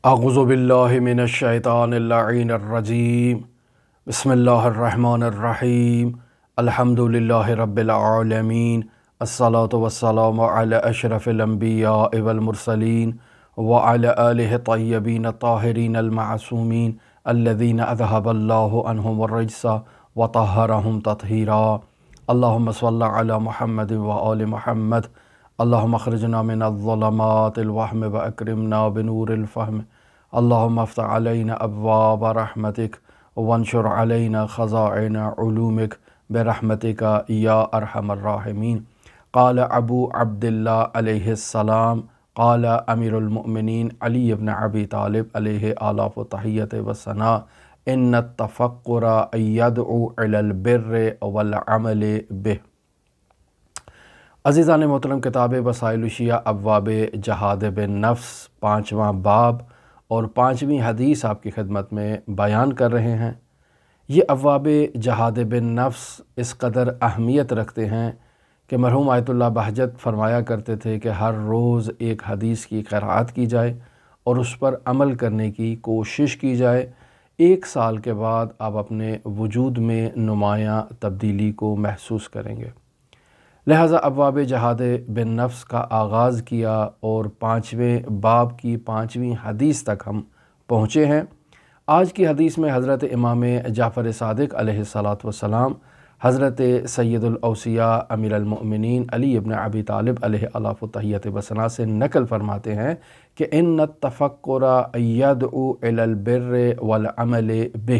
اعوذ باللہ من الشیطان اللعین الرجیم بسم اللہ الرحمن الرحیم الحمد للہ رب العالمین الصلاة والسلام علی اشرف الانبیاء والمرسلین وعلی آلہ طیبین الطاہرین المعصومین الذین اذہب اللہ عنہم الرجس وطہرہم تطہیرا اللہم صل علی محمد وآل محمد اللہم اخرجنا من الظلمات الوہم واکرمنا بنور الفہم اللہم افتح علینا ابواب رحمتک وانشر علینا خزائن علومک برحمتک یا ارحم الراحمین۔ قال ابو عبداللہ علیہ السلام قال امیر المؤمنین علی بن ابی طالب علیہ آلاف و تحیت و ثناء ان التفکر یدعو الی البر والعمل بہ۔ عزیزان محترم، کتاب وسائل الشیعہ ابواب جہاد بالنفس 5واں باب اور 5ویں حدیث آپ کی خدمت میں بیان کر رہے ہیں۔ یہ ابواب جہاد بالنفس اس قدر اہمیت رکھتے ہیں کہ مرحوم آیت اللہ بہجت فرمایا کرتے تھے کہ ہر روز ایک حدیث کی قرأت کی جائے اور اس پر عمل کرنے کی کوشش کی جائے۔ 1 سال کے بعد آپ اپنے وجود میں نمایاں تبدیلی کو محسوس کریں گے۔ لہٰذا ابواب جہاد بالنفس کا آغاز کیا اور 5ویں باب کی 5ویں حدیث تک ہم پہنچے ہیں۔ آج کی حدیث میں حضرت امام جعفر صادق علیہ السلام حضرت سید الاوصیاء امیر المؤمنین علی ابن ابی طالب علیہ آلاف و تحیت و ثناء سے نقل فرماتے ہیں کہ ان التفکر یدعو الی البر والعمل بہ،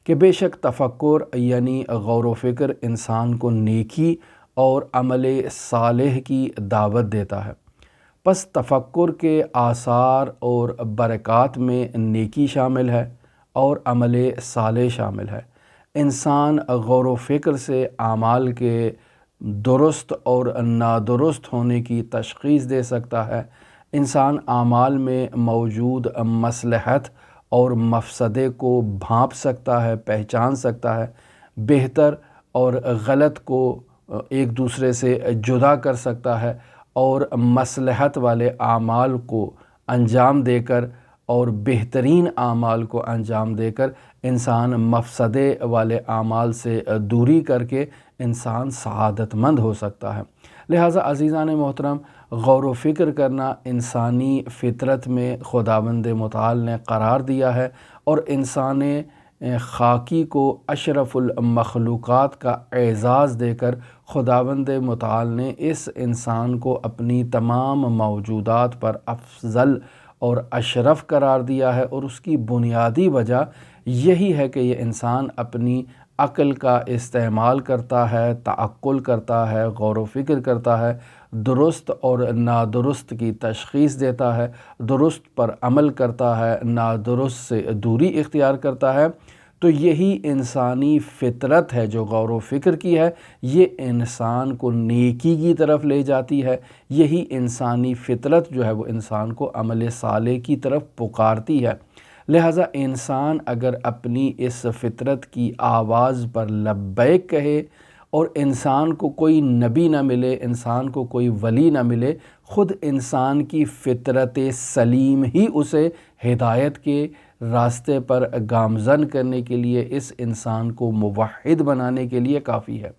کہ بے شک تفکر یعنی غور و فکر انسان کو نیکی اور عمل صالح کی دعوت دیتا ہے۔ پس تفکر کے آثار اور برکات میں نیکی شامل ہے اور عمل صالح شامل ہے۔ انسان غور و فکر سے اعمال کے درست اور نادرست ہونے کی تشخیص دے سکتا ہے۔ انسان اعمال میں موجود مصلحت اور مفسدے کو بھانپ سکتا ہے، پہچان سکتا ہے، بہتر اور غلط کو ایک دوسرے سے جدا کر سکتا ہے اور مصلحت والے اعمال کو انجام دے کر اور بہترین اعمال کو انجام دے کر انسان مفسدے والے اعمال سے دوری کر کے انسان سعادت مند ہو سکتا ہے۔ لہٰذا عزیزان محترم، غور و فکر کرنا انسانی فطرت میں خداوند متعال نے قرار دیا ہے اور انسان خاکی کو اشرف المخلوقات کا اعزاز دے کر خداوند متعال نے اس انسان کو اپنی تمام موجودات پر افضل اور اشرف قرار دیا ہے، اور اس کی بنیادی وجہ یہی ہے کہ یہ انسان اپنی عقل کا استعمال کرتا ہے، تعقل کرتا ہے، غور و فکر کرتا ہے، درست اور نادرست کی تشخیص دیتا ہے، درست پر عمل کرتا ہے، نادرست سے دوری اختیار کرتا ہے۔ تو یہی انسانی فطرت ہے جو غور و فکر کی ہے، یہ انسان کو نیکی کی طرف لے جاتی ہے۔ یہی انسانی فطرت جو ہے وہ انسان کو عمل صالح کی طرف پکارتی ہے۔ لہٰذا انسان اگر اپنی اس فطرت کی آواز پر لبیک کہے اور انسان کو کوئی نبی نہ ملے، انسان کو کوئی ولی نہ ملے، خود انسان کی فطرت سلیم ہی اسے ہدایت کے راستے پر گامزن کرنے کے لیے، اس انسان کو موحد بنانے کے لیے کافی ہے۔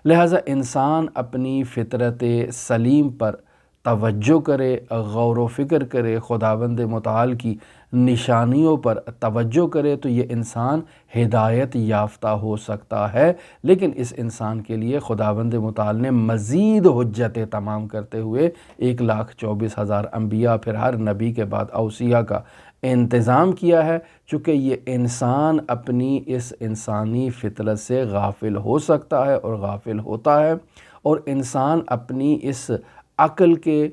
لہٰذا انسان اپنی فطرت سلیم پر توجہ کرے، غور و فکر کرے، خداوند متعال کی نشانیوں پر توجہ کرے تو یہ انسان ہدایت یافتہ ہو سکتا ہے۔ لیکن اس انسان کے لیے خداوند متعال نے مزید حجتیں تمام کرتے ہوئے 1,24,000 انبیاء، پھر ہر نبی کے بعد اوصیاء کا انتظام کیا ہے، چونکہ یہ انسان اپنی اس انسانی فطرت سے غافل ہو سکتا ہے اور غافل ہوتا ہے، اور انسان اپنی اس عقل کے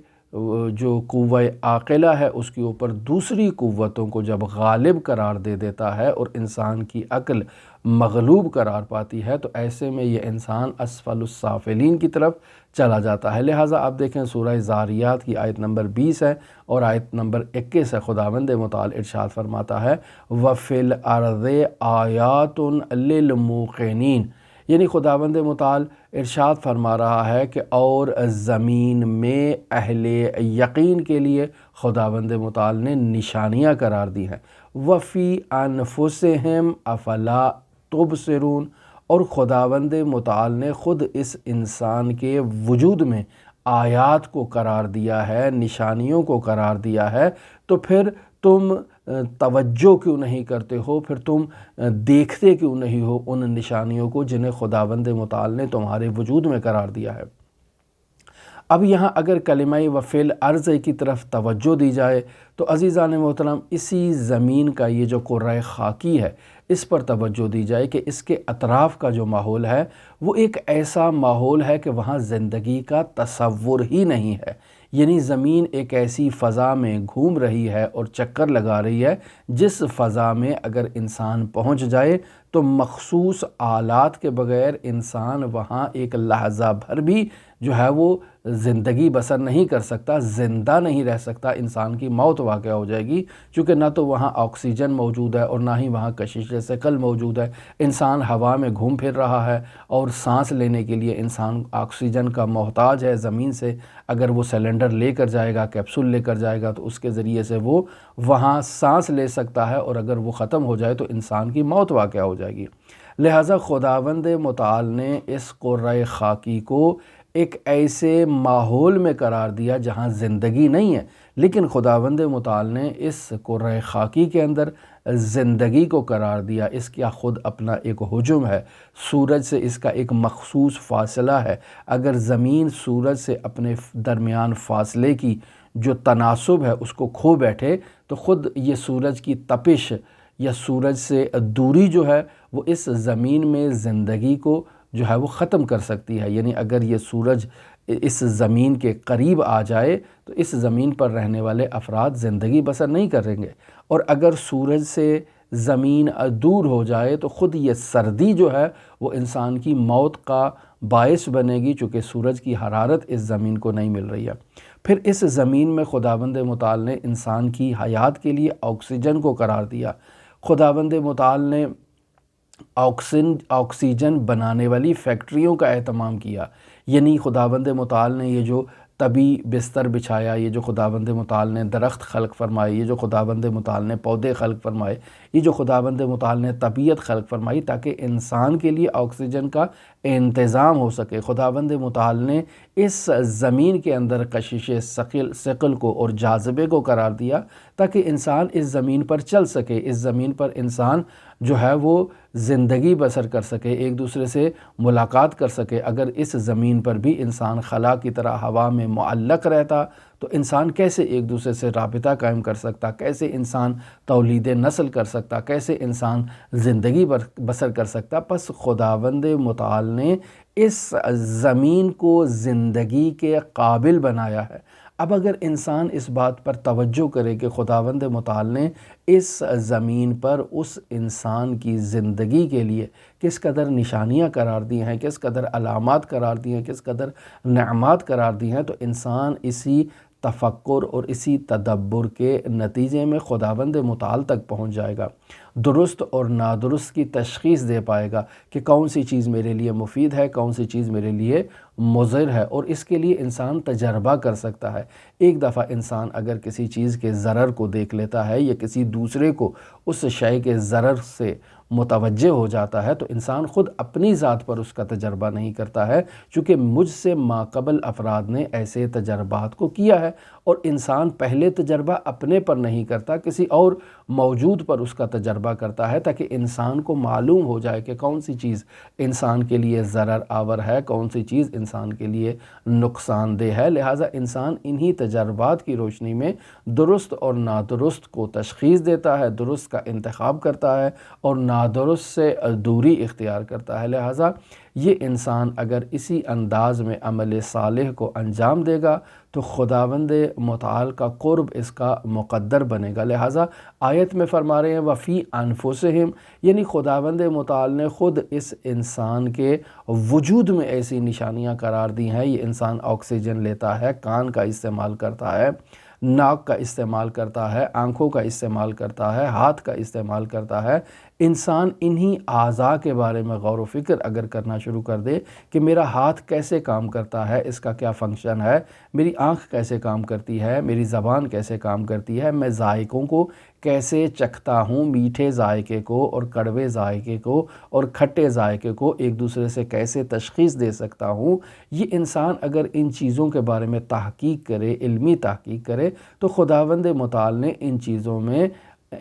جو قوہ عاقلہ ہے اس کے اوپر دوسری قوتوں کو جب غالب قرار دے دیتا ہے اور انسان کی عقل مغلوب قرار پاتی ہے، تو ایسے میں یہ انسان اسفل السافلین کی طرف چلا جاتا ہے۔ لہٰذا آپ دیکھیں سورہ زاریات کی آیت نمبر 20 ہے اور آیت نمبر 21 ہے، خداوند متعال ارشاد فرماتا ہے وَفِي الْأَرْضِ آیَاتٌ لِلْمُوقِنِينَ، یعنی خداوند متعال ارشاد فرما رہا ہے کہ اور زمین میں اہل یقین کے لیے خداوند متعال نے نشانیاں قرار دی ہیں۔ وفی انفسہم افلا تبصرون، اور خداوند متعال نے خود اس انسان کے وجود میں آیات کو قرار دیا ہے، نشانیوں کو قرار دیا ہے، تو پھر تم توجہ کیوں نہیں کرتے ہو، پھر تم دیکھتے کیوں نہیں ہو ان نشانیوں کو جنہیں خداوند متعال نے تمہارے وجود میں قرار دیا ہے۔ اب یہاں اگر کلمہ وفعل عرض کی طرف توجہ دی جائے تو عزیزان محترم اسی زمین کا یہ جو کرۂ خاکی ہے اس پر توجہ دی جائے کہ اس کے اطراف کا جو ماحول ہے وہ ایک ایسا ماحول ہے کہ وہاں زندگی کا تصور ہی نہیں ہے۔ یعنی زمین ایک ایسی فضا میں گھوم رہی ہے اور چکر لگا رہی ہے جس فضا میں اگر انسان پہنچ جائے تو مخصوص آلات کے بغیر انسان وہاں ایک لحظہ بھر بھی جو ہے وہ زندگی بسر نہیں کر سکتا، زندہ نہیں رہ سکتا، انسان کی موت واقع ہو جائے گی، چونکہ نہ تو وہاں آکسیجن موجود ہے اور نہ ہی وہاں کشش ثقل موجود ہے۔ انسان ہوا میں گھوم پھر رہا ہے اور سانس لینے کے لیے انسان آکسیجن کا محتاج ہے زمین سے۔ اگر وہ سلنڈر لے کر جائے گا، کیپسول لے کر جائے گا تو اس کے ذریعے سے وہ وہاں سانس لے سکتا ہے، اور اگر وہ ختم ہو جائے تو انسان کی موت واقع ہو جائے گی۔ لہٰذا خداوند متعال نے اس کرۂ خاکی کو ایک ایسے ماحول میں قرار دیا جہاں زندگی نہیں ہے، لیکن خداوند متعال نے اس کرۂ خاکی کے اندر زندگی کو قرار دیا۔ اس کا خود اپنا ایک حجم ہے، سورج سے اس کا ایک مخصوص فاصلہ ہے۔ اگر زمین سورج سے اپنے درمیان فاصلے کی جو تناسب ہے اس کو کھو بیٹھے تو خود یہ سورج کی تپش یا سورج سے دوری جو ہے وہ اس زمین میں زندگی کو جو ہے وہ ختم کر سکتی ہے۔ یعنی اگر یہ سورج اس زمین کے قریب آ جائے تو اس زمین پر رہنے والے افراد زندگی بسر نہیں کریں گے، اور اگر سورج سے زمین دور ہو جائے تو خود یہ سردی جو ہے وہ انسان کی موت کا باعث بنے گی، چونکہ سورج کی حرارت اس زمین کو نہیں مل رہی ہے۔ پھر اس زمین میں خداوند متعال نے انسان کی حیات کے لیے آکسیجن کو قرار دیا۔ خداوند متعال نے آکسیجن بنانے والی فیکٹریوں کا اہتمام کیا۔ یعنی خداوند متعال نے یہ جو طبی بستر بچھایا، یہ جو خداوند متعال نے درخت خلق فرمائے، یہ جو خداوند متعال نے پودے خلق فرمائے، یہ جو خداوند متعال نے طبیعت خلق فرمائی تاکہ انسان کے لیے آکسیجن کا انتظام ہو سکے۔ خداوند متعال نے اس زمین کے اندر کشش ثقل کو اور جاذبے کو قرار دیا تاکہ انسان اس زمین پر چل سکے، اس زمین پر انسان جو ہے وہ زندگی بسر کر سکے، ایک دوسرے سے ملاقات کر سکے۔ اگر اس زمین پر بھی انسان خلا کی طرح ہوا میں معلق رہتا تو انسان کیسے ایک دوسرے سے رابطہ قائم کر سکتا، کیسے انسان تولید نسل کر سکتا، کیسے انسان زندگی بسر کر سکتا؟ پس خداوند متعال نے اس زمین کو زندگی کے قابل بنایا ہے۔ اب اگر انسان اس بات پر توجہ کرے کہ خداوند متعال نے اس زمین پر اس انسان کی زندگی کے لیے کس قدر نشانیاں قرار دی ہیں، کس قدر علامات قرار دی ہیں، کس قدر نعمات قرار دی ہیں، تو انسان اسی تفکر اور اسی تدبر کے نتیجے میں خداوند متعال تک پہنچ جائے گا، درست اور نادرست کی تشخیص دے پائے گا کہ کون سی چیز میرے لیے مفید ہے، کون سی چیز میرے لیے مضر ہے، اور اس کے لیے انسان تجربہ کر سکتا ہے۔ ایک دفعہ انسان اگر کسی چیز کے ضرر کو دیکھ لیتا ہے یا کسی دوسرے کو اس شے کے ضرر سے متوجہ ہو جاتا ہے تو انسان خود اپنی ذات پر اس کا تجربہ نہیں کرتا ہے، چونکہ مجھ سے ماقبل افراد نے ایسے تجربات کو کیا ہے، اور انسان پہلے تجربہ اپنے پر نہیں کرتا، کسی اور موجود پر اس کا تجربہ کرتا ہے تاکہ انسان کو معلوم ہو جائے کہ کون سی چیز انسان کے لیے ضرر آور ہے، کون سی چیز انسان کے لیے نقصان دہ ہے۔ لہٰذا انسان انہی تجربات کی روشنی میں درست اور نادرست کو تشخیص دیتا ہے، درست کا انتخاب کرتا ہے اور نادرست سے دوری اختیار کرتا ہے۔ لہٰذا یہ انسان اگر اسی انداز میں عمل صالح کو انجام دے گا تو خداوند متعال کا قرب اس کا مقدر بنے گا۔ لہٰذا آیت میں فرما رہے ہیں وفی انفسہم، یعنی خداوند متعال نے خود اس انسان کے وجود میں ایسی نشانیاں قرار دی ہیں۔ یہ انسان آکسیجن لیتا ہے، کان کا استعمال کرتا ہے، ناک کا استعمال کرتا ہے، آنکھوں کا استعمال کرتا ہے، ہاتھ کا استعمال کرتا ہے، انسان انہی اعضاء کے بارے میں غور و فکر اگر کرنا شروع کر دے کہ میرا ہاتھ کیسے کام کرتا ہے، اس کا کیا فنکشن ہے، میری آنکھ کیسے کام کرتی ہے، میری زبان کیسے کام کرتی ہے، میں ذائقوں کو کیسے چکھتا ہوں، میٹھے ذائقے کو اور کڑوے ذائقے کو اور کھٹے ذائقے کو ایک دوسرے سے کیسے تشخیص دے سکتا ہوں، یہ انسان اگر ان چیزوں کے بارے میں تحقیق کرے، علمی تحقیق کرے، تو خداوند متعال نے ان چیزوں میں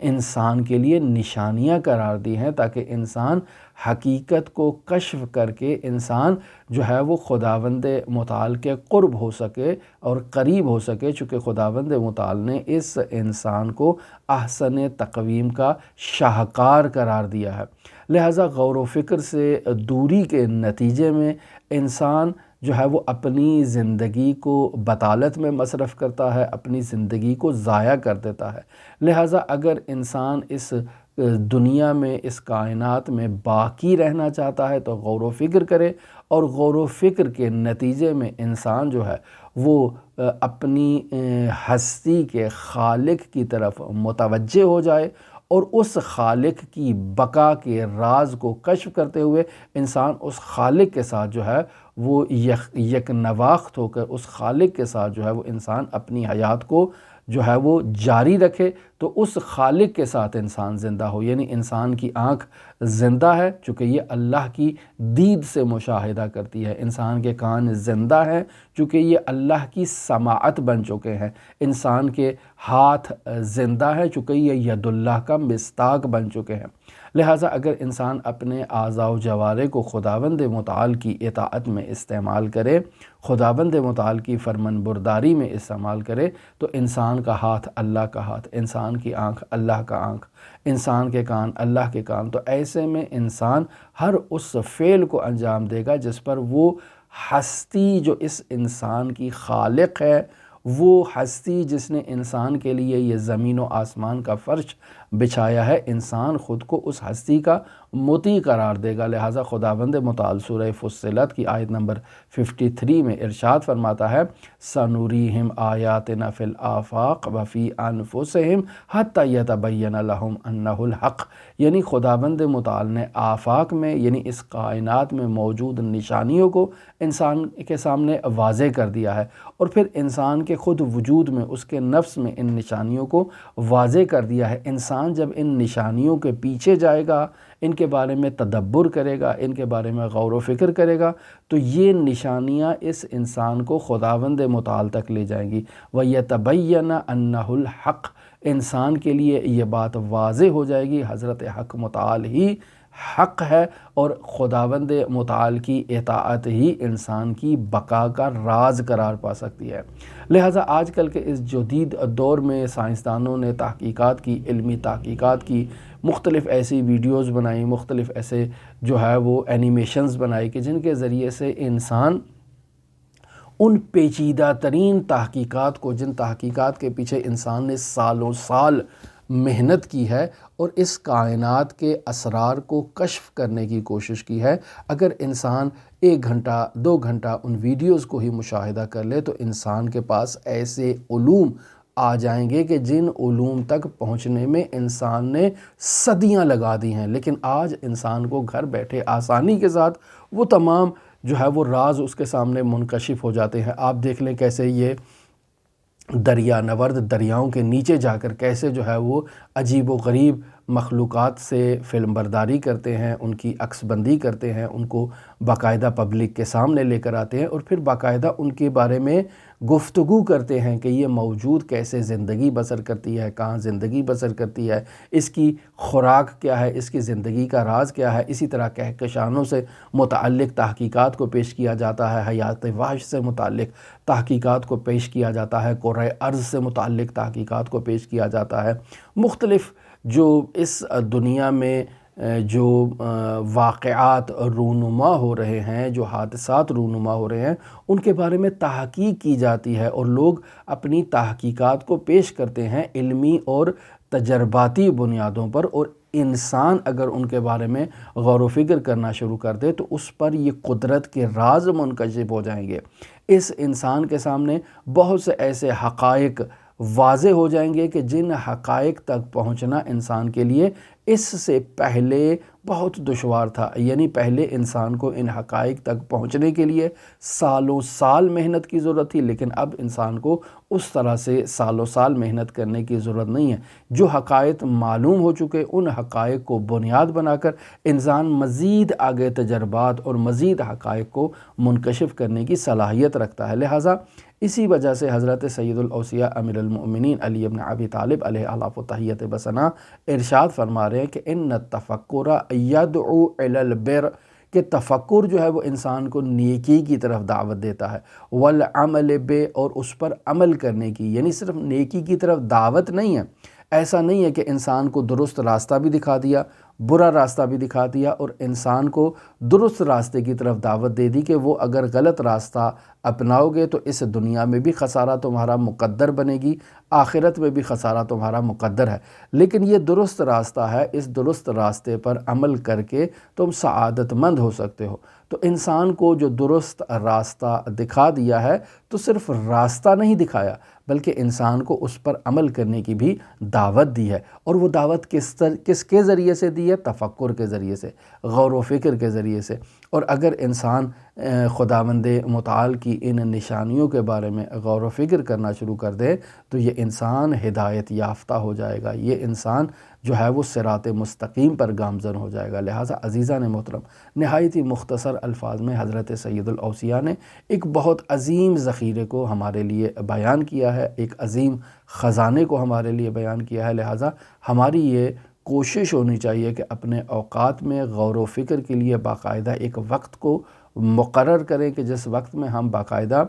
انسان کے لیے نشانیاں قرار دی ہیں تاکہ انسان حقیقت کو کشف کر کے انسان جو ہے وہ خداوند متعال کے قرب ہو سکے اور قریب ہو سکے، چونکہ خداوند متعال نے اس انسان کو احسن تقویم کا شاہکار قرار دیا ہے۔ لہٰذا غور و فکر سے دوری کے نتیجے میں انسان جو ہے وہ اپنی زندگی کو بطالت میں مصرف کرتا ہے، اپنی زندگی کو ضائع کر دیتا ہے۔ لہٰذا اگر انسان اس دنیا میں، اس کائنات میں باقی رہنا چاہتا ہے تو غور و فکر کرے، اور غور و فکر کے نتیجے میں انسان جو ہے وہ اپنی ہستی کے خالق کی طرف متوجہ ہو جائے، اور اس خالق کی بقا کے راز کو کشف کرتے ہوئے انسان اس خالق کے ساتھ جو ہے وہ یک نواخت ہو کر اس خالق کے ساتھ جو ہے وہ انسان اپنی حیات کو جو ہے وہ جاری رکھے، تو اس خالق کے ساتھ انسان زندہ ہو۔ یعنی انسان کی آنکھ زندہ ہے چونکہ یہ اللہ کی دید سے مشاہدہ کرتی ہے، انسان کے کان زندہ ہیں چونکہ یہ اللہ کی سماعت بن چکے ہیں، انسان کے ہاتھ زندہ ہیں چونکہ یہ ید اللہ کا مصداق بن چکے ہیں۔ لہٰذا اگر انسان اپنے اعضاء و جوارح کو خداوند متعال کی اطاعت میں استعمال کرے، خداوند متعال کی فرمان برداری میں استعمال کرے، تو انسان کا ہاتھ اللہ کا ہاتھ، انسان کی آنکھ اللہ کا آنکھ، انسان کے کان اللہ کے کان، تو ایسے میں انسان ہر اس فعل کو انجام دے گا جس پر وہ ہستی جو اس انسان کی خالق ہے، وہ ہستی جس نے انسان کے لیے یہ زمین و آسمان کا فرش بچھایا ہے، انسان خود کو اس ہستی کا مطیع قرار دے گا۔ لہٰذا خداوند متعال سورہ فصلت کی آیت نمبر 53 میں ارشاد فرماتا ہے سَنُرِيهِمْ آیَاتِنَا فِی الْآفَاقِ وَفِی أَنفُسِهِمْ حَتَّى يَتَبَيَّنَ لَهُمْ أَنَّهُ الْحَقُّ، یعنی خداوند متعال نے آفاق میں یعنی اس کائنات میں موجود نشانیوں کو انسان کے سامنے واضح کر دیا ہے، اور پھر انسان کے خود وجود میں، اس کے نفس میں ان نشانیوں کو واضح کر دیا ہے۔ انسان جب ان نشانیوں کے پیچھے جائے گا، ان کے بارے میں تدبر کرے گا، ان کے بارے میں غور و فکر کرے گا، تو یہ نشانیاں اس انسان کو خداوند متعال تک لے جائیں گی۔ وَيَتَبَيَّنَ أَنَّهُ الْحَقُّ، انسان کے لیے یہ بات واضح ہو جائے گی حضرت حق متعال ہی حق ہے، اور خداوند متعال کی اطاعت ہی انسان کی بقا کا راز قرار پا سکتی ہے۔ لہٰذا آج کل کے اس جدید دور میں سائنسدانوں نے تحقیقات کی، علمی تحقیقات کی، مختلف ایسی ویڈیوز بنائی، مختلف ایسے جو ہے وہ اینیمیشنز بنائی کہ جن کے ذریعے سے انسان ان پیچیدہ ترین تحقیقات کو، جن تحقیقات کے پیچھے انسان نے سالوں سال محنت کی ہے اور اس کائنات کے اسرار کو کشف کرنے کی کوشش کی ہے، اگر انسان 1 گھنٹہ 2 گھنٹہ ان ویڈیوز کو ہی مشاہدہ کر لے تو انسان کے پاس ایسے علوم آ جائیں گے کہ جن علوم تک پہنچنے میں انسان نے صدیاں لگا دی ہیں، لیکن آج انسان کو گھر بیٹھے آسانی کے ساتھ وہ تمام جو ہے وہ راز اس کے سامنے منکشف ہو جاتے ہیں۔ آپ دیکھ لیں کیسے یہ دریا نورد دریاؤں کے نیچے جا کر کیسے جو ہے وہ عجیب و غریب مخلوقات سے فلم برداری کرتے ہیں، ان کی عکس بندی کرتے ہیں، ان کو باقاعدہ پبلک کے سامنے لے کر آتے ہیں، اور پھر باقاعدہ ان کے بارے میں گفتگو کرتے ہیں کہ یہ موجود کیسے زندگی بسر کرتی ہے، کہاں زندگی بسر کرتی ہے، اس کی خوراک کیا ہے، اس کی زندگی کا راز کیا ہے۔ اسی طرح کہکشانوں سے متعلق تحقیقات کو پیش کیا جاتا ہے، حیات وحش سے متعلق تحقیقات کو پیش کیا جاتا ہے، کرۂ ارض سے متعلق تحقیقات کو پیش کیا جاتا ہے۔ مختلف جو اس دنیا میں جو واقعات رونما ہو رہے ہیں، جو حادثات رونما ہو رہے ہیں، ان کے بارے میں تحقیق کی جاتی ہے، اور لوگ اپنی تحقیقات کو پیش کرتے ہیں علمی اور تجرباتی بنیادوں پر، اور انسان اگر ان کے بارے میں غور و فکر کرنا شروع کر دے تو اس پر یہ قدرت کے راز منکشف ہو جائیں گے۔ اس انسان کے سامنے بہت سے ایسے حقائق واضح ہو جائیں گے کہ جن حقائق تک پہنچنا انسان کے لیے اس سے پہلے بہت دشوار تھا، یعنی پہلے انسان کو ان حقائق تک پہنچنے کے لیے سالوں سال محنت کی ضرورت تھی، لیکن اب انسان کو اس طرح سے سالوں سال محنت کرنے کی ضرورت نہیں ہے۔ جو حقائق معلوم ہو چکے ان حقائق کو بنیاد بنا کر انسان مزید آگے تجربات اور مزید حقائق کو منکشف کرنے کی صلاحیت رکھتا ہے۔ لہٰذا اسی وجہ سے حضرت سید الاوصیاء امیر المؤمنین علی بن ابی طالب علیہ الاف و تحیت بثنا ارشاد فرما رہے ہیں کہ ان التفکر یدعو الی البر، کہ تفکر جو ہے وہ انسان کو نیکی کی طرف دعوت دیتا ہے، والعمل بے، اور اس پر عمل کرنے کی، یعنی صرف نیکی کی طرف دعوت نہیں ہے۔ ایسا نہیں ہے کہ انسان کو درست راستہ بھی دکھا دیا، برا راستہ بھی دکھا دیا اور انسان کو درست راستے کی طرف دعوت دے دی کہ وہ اگر غلط راستہ اپناؤ گے تو اس دنیا میں بھی خسارہ تمہارا مقدر بنے گی، آخرت میں بھی خسارہ تمہارا مقدر ہے، لیکن یہ درست راستہ ہے، اس درست راستے پر عمل کر کے تم سعادت مند ہو سکتے ہو۔ تو انسان کو جو درست راستہ دکھا دیا ہے تو صرف راستہ نہیں دکھایا بلکہ انسان کو اس پر عمل کرنے کی بھی دعوت دی ہے، اور وہ دعوت کس کے ذریعے سے دی ہے؟ تفکر کے ذریعے سے، غور و فکر کے ذریعے سے۔ اور اگر انسان خداوند متعال کی ان نشانیوں کے بارے میں غور و فکر کرنا شروع کر دے تو یہ انسان ہدایت یافتہ ہو جائے گا، یہ انسان جو ہے وہ صراط مستقیم پر گامزن ہو جائے گا۔ لہٰذا عزیزان محترم، نہایت ہی مختصر الفاظ میں حضرت سید الاوصیاء نے ایک بہت عظیم ذخیرے کو ہمارے لیے بیان کیا ہے، ایک عظیم خزانے کو ہمارے لیے بیان کیا ہے۔ لہٰذا ہماری یہ کوشش ہونی چاہیے کہ اپنے اوقات میں غور و فکر کے لیے باقاعدہ ایک وقت کو مقرر کریں کہ جس وقت میں ہم باقاعدہ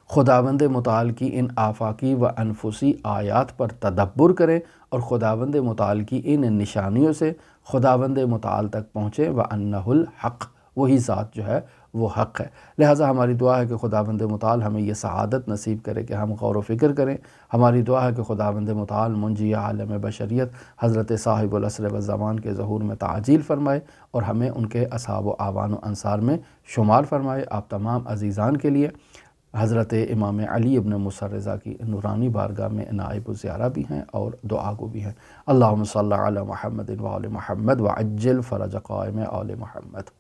خداوند متعال کی ان آفاقی و انفسی آیات پر تدبر کریں اور خداوند متعال کی ان نشانیوں سے خداوند متعال تک پہنچیں، وَأَنَّهُ الْحَقُّ، وہی ذات جو ہے وہ حق ہے۔ لہٰذا ہماری دعا ہے کہ خداوند متعال ہمیں یہ سعادت نصیب کرے کہ ہم غور و فکر کریں۔ ہماری دعا ہے کہ خداوند متعال منجی عالم بشریت حضرت صاحب العصر والزمان کے ظہور میں تعجیل فرمائے اور ہمیں ان کے اصحاب و اعوان و انصار میں شمار فرمائے۔ آپ تمام عزیزان کے لیے حضرت امام علی ابن موسیٰ رضا کی نورانی بارگاہ میں نائب الزیارہ بھی ہیں اور دعا گو بھی ہیں۔ اللہم صلی علی محمد و آل محمد وعجل فرج قائم آل محمد۔